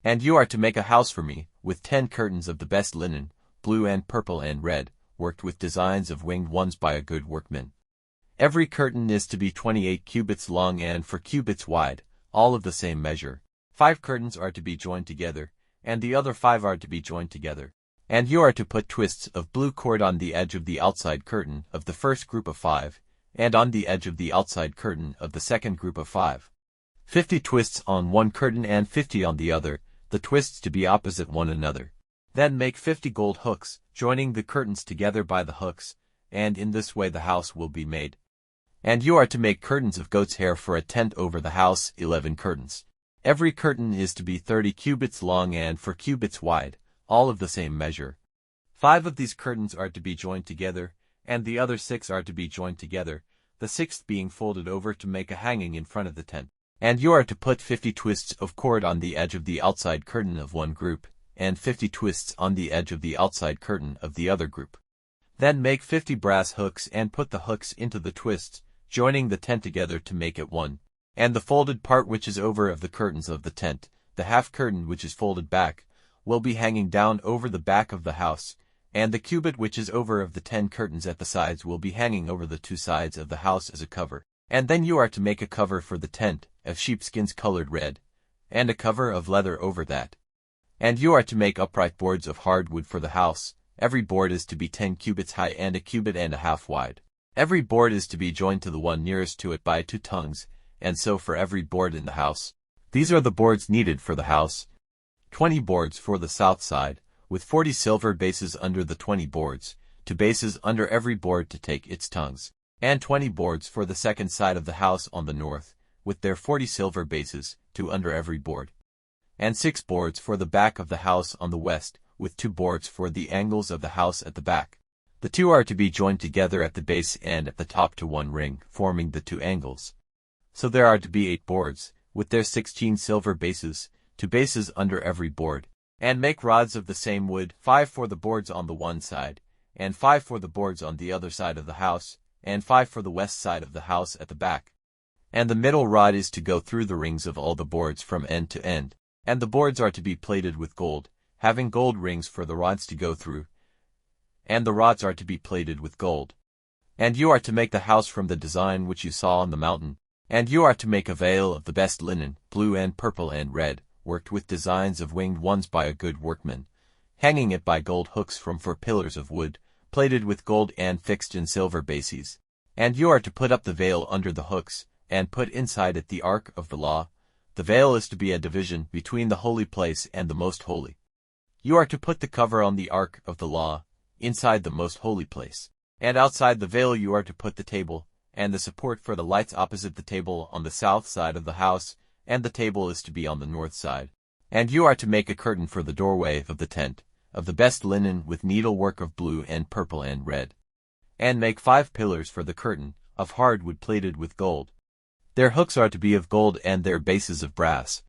And you are to make a house for me, with 10 curtains of the best linen, blue and purple and red, worked with designs of winged ones by a good workman. Every curtain is to be 28 cubits long and 4 cubits wide, all of the same measure. 5 curtains are to be joined together, and the other 5 are to be joined together. And you are to put twists of blue cord on the edge of the outside curtain of the first group of 5, and on the edge of the outside curtain of the second group of 5. 50 twists on one curtain and 50 on the other, the twists to be opposite one another. Then make 50 gold hooks, joining the curtains together by the hooks, and in this way the house will be made. And you are to make curtains of goat's hair for a tent over the house, 11 curtains. Every curtain is to be 30 cubits long and 4 cubits wide, all of the same measure. 5 of these curtains are to be joined together, and the other 6 are to be joined together, the 6th being folded over to make a hanging in front of the tent. And you are to put 50 twists of cord on the edge of the outside curtain of one group, and 50 twists on the edge of the outside curtain of the other group. Then make 50 brass hooks and put the hooks into the twists, joining the tent together to make it one. And the folded part which is over of the curtains of the tent, the half curtain which is folded back, will be hanging down over the back of the house, and the cubit which is over of the 10 curtains at the sides will be hanging over the 2 sides of the house as a cover. And then you are to make a cover for the tent, of sheepskins colored red, and a cover of leather over that. And you are to make upright boards of hardwood for the house. Every board is to be 10 cubits high and a cubit and a half wide. Every board is to be joined to the one nearest to it by 2 tongues, and so for every board in the house. These are the boards needed for the house. 20 boards for the south side, with 40 silver bases under the 20 boards, 2 bases under every board to take its tongues, and 20 boards for the second side of the house on the north, with their 40 silver bases, 2 under every board. And 6 boards for the back of the house on the west, with 2 boards for the angles of the house at the back. The 2 are to be joined together at the base and at the top to one ring, forming the 2 angles. So there are to be 8 boards, with their 16 silver bases, 2 bases under every board. And make rods of the same wood, 5 for the boards on the one side, and 5 for the boards on the other side of the house, and 5 for the west side of the house at the back. And the middle rod is to go through the rings of all the boards from end to end. And the boards are to be plated with gold, having gold rings for the rods to go through. And the rods are to be plated with gold. And you are to make the house from the design which you saw on the mountain. And you are to make a veil of the best linen, blue and purple and red, worked with designs of winged ones by a good workman, hanging it by gold hooks from 4 pillars of wood, plated with gold and fixed in silver bases. And you are to put up the veil under the hooks, and put inside it the ark of the law. The veil is to be a division between the holy place and the most holy. You are to put the cover on the ark of the law, inside the most holy place. And outside the veil you are to put the table, and the support for the lights opposite the table on the south side of the house, and the table is to be on the north side. And you are to make a curtain for the doorway of the tent, of the best linen with needlework of blue and purple and red. And make 5 pillars for the curtain, of hardwood plated with gold. Their hooks are to be of gold and their bases of brass.